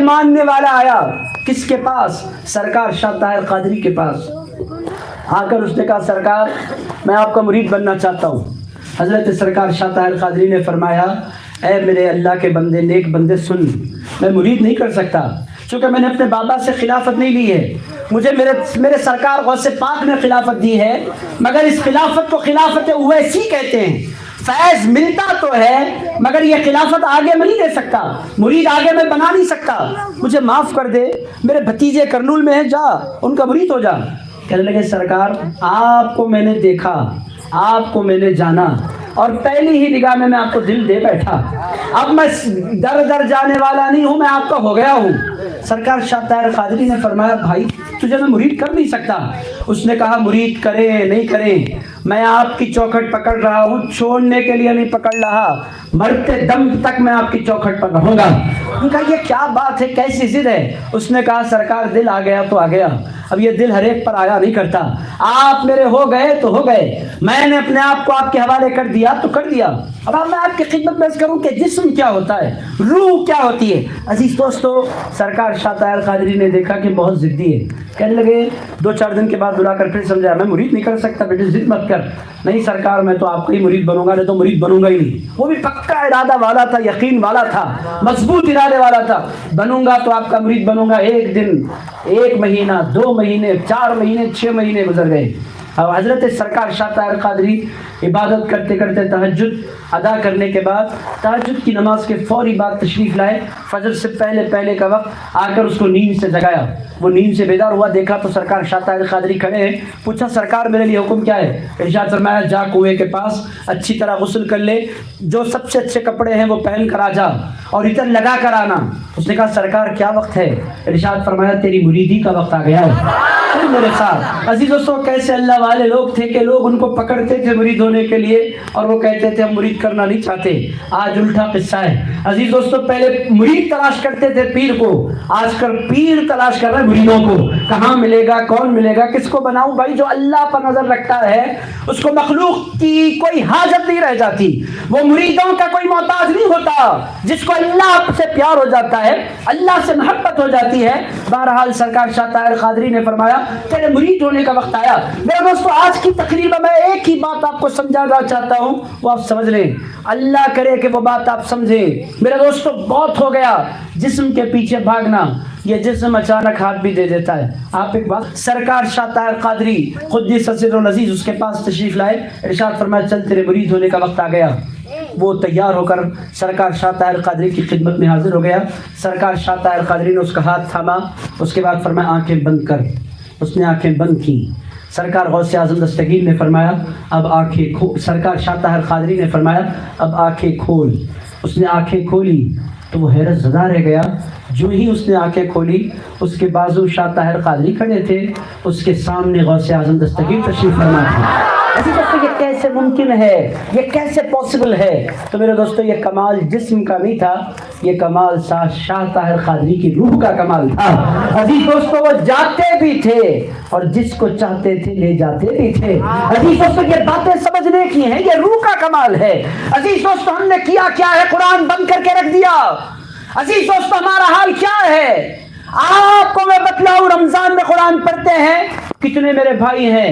ماننے والا آیا کس کے پاس؟ سرکار شاہ طاہر قادری کے پاس آ کر اس نے کہا سرکار میں آپ کا مرید بننا چاہتا ہوں۔ حضرت سرکار شاہ طاہر قادری نے فرمایا اے میرے اللہ کے بندے، نیک بندے، سن، میں مرید نہیں کر سکتا چونکہ میں نے اپنے بابا سے خلافت نہیں لی ہے، مجھے میرے سرکار غوث پاک نے خلافت دی ہے، مگر اس خلافت کو خلافت اویسی کہتے ہیں۔ فیض ملتا تو ہے مگر یہ خلافت آگے میں نہیں دے سکتا، مرید آگے میں بنا نہیں سکتا، مجھے معاف کر دے، میرے بھتیجے کرنول میں ہیں، جا ان کا مرید ہو جا۔ کہنے لگے سرکار آپ کو میں نے دیکھا، آپ کو میں نے جانا اور پہلی ہی نگاہ میں آپ کو دل دے بیٹھا، اب میں در در جانے والا نہیں ہوں، میں آپ کا ہو گیا ہوں۔ سرکار شاہ طاہر قادری نے فرمایا بھائی تجھے میں مرید کر نہیں سکتا۔ اس نے کہا مرید کرے نہیں کرے میں آپ کی چوکھٹ پکڑ رہا ہوں، چھوڑنے کے لیے نہیں پکڑ رہا، مرتے دم تک میں آپ کی چوکھٹ پر رہوں گا۔ انہوں نے کہا یہ کیا بات ہے، کیسی ضد ہے؟ اس نے کہا سرکار دل آ گیا تو آ گیا، اب یہ دل ہر ایک پر آیا نہیں کرتا، آپ میرے ہو گئے تو ہو گئے، میں نے اپنے آپ کو آپ کے حوالے کر دیا تو کر دیا۔ اب میں آپ کی خدمت میں کروں کہ جسم کیا ہوتا ہے، روح کیا ہوتی ہے۔ عزیز دوستو سرکار شاہ طاہر قادری نے دیکھا کہ بہت ضدی ہے، کہنے لگے 2-4 دن کے بعد بلا کر پھر سمجھایا میں مرید نہیں کر سکتا، بیٹے ضد مت کر۔ نہیں سرکار میں تو آپ کا ہی مرید بنوں گا، نہیں تو مرید بنوں گا ہی نہیں۔ وہ بھی پکا ارادہ والا تھا، یقین والا تھا، مضبوط ارادے والا تھا، بنوں گا تو آپ کا مرید بنوں گا۔ ایک دن، 1 مہینہ، 2 مہینے، 4 مہینے، 6 مہینے گزر گئے۔ اب حضرت سرکار شاہ طاہر قادری عبادت کرتے کرتے تہجد ادا کرنے کے بعد تہجد کی نماز کے فوری بعد تشریف لائے، فجر سے پہلے کا وقت آ کر اس کو نیند سے جگایا۔ وہ نیند سے بیدار ہوا، دیکھا تو سرکار شاہ طاہر قادری کھڑے ہیں۔ پوچھا سرکار میرے لیے حکم کیا ہے؟ ارشاد فرمایا جا کنویں کے پاس اچھی طرح غسل کر لے، جو سب سے اچھے کپڑے ہیں وہ پہن کر آ جا اور عطر لگا کر آنا۔ اس نے کہا سرکار کیا وقت ہے؟ ارشاد فرمایا تیری مریدی کا وقت آ گیا ہے۔ میرے ساتھ عزیز دوستوں کیسے اللہ والے لوگ تھے کہ لوگ ان کو پکڑتے تھے مرید ہونے کے لیے اور وہ کہتے تھے ہم مرید کرنا نہیں چاہتے۔ آج الٹا قصہ ہے عزیز دوستوں، پہلے مرید تلاش کرتے تھے پیر کو، آج کل پیر تلاش کر رہے ہیں مریدوں کو۔ کہاں ملے گا، کون ملے گا، کس کو بناؤں؟ بھائی جو اللہ پر نظر رکھتا ہے اس کو مخلوق کی کوئی حاجت نہیں رہ جاتی، وہ مریدوں کا کوئی محتاج نہیں ہوتا۔ جس کو اللہ سے پیار ہو جاتا ہے، اللہ سے محبت ہو جاتی ہے۔ بہرحال سرکار شاہ طاہر قادری نے فرمایا تیرے مرید ہونے کا وقت آیا۔ میرے دوستو آج کی تقریب میں ایک ہی بات آپ کو سمجھانا چاہتا ہوں، وہ آپ سمجھ لیں، اللہ کرے کہ وہ بات آپ سمجھیں۔ میرے دوستو بہت ہو گیا جسم کے پیچھے بھاگنا، یہ جسم اچانک ہاتھ بھی دے دیتا ہے۔ آپ ایک بات، سرکار شاہ طاہر قادری قدس سر العزیز اس کے پاس تشریف لائے، ارشاد فرمایا چل تیرے مرید ہونے کا وقت آ گیا۔ وہ تیار ہو کر سرکار شاہ طاہر قادری کی خدمت میں حاضر ہو گیا۔ سرکار شاہ طاہر قادری نے اس کا ہاتھ تھاما، اس کے بعد فرمایا آنکھیں بند کر۔ اس نے آنکھیں بند کی۔ سرکار غوث اعظم دستگیر نے فرمایا اب آنکھیں کھول۔ سرکار شاہ طاہر قادری نے فرمایا اب آنکھیں کھول۔ اس نے آنکھیں کھولی تو وہ حیرت زدہ رہ گیا۔ جو ہی اس نے آنکھیں کھولی اس کے بازو شاہ طاہر قادری کھڑے تھے، اس کے سامنے غوث اعظم دستگیر تشریف فرما تھے۔ ایسی دوستو یہ کیسے ممکن ہے، یہ کیسے پاسبل ہے؟ تو میرے دوستو یہ کمال جسم کا نہیں تھا، یہ کمال شاہ طاہر قادری کی روح کا کمال تھا۔ عزیز دوستو وہ جاتے بھی تھے اور جس کو چاہتے تھے لے جاتے بھی تھے۔ عزیز دوستو یہ باتیں سمجھنے کی ہیں، یہ روح کا کمال ہے۔ عزیز دوستو ہم نے کیا ہے؟ قرآن بند کر کے رکھ دیا۔ عزیز دوستو ہمارا حال کیا ہے؟ آپ کو میں بتلاؤں، رمضان میں قرآن پڑھتے ہیں، کتنے میرے بھائی ہیں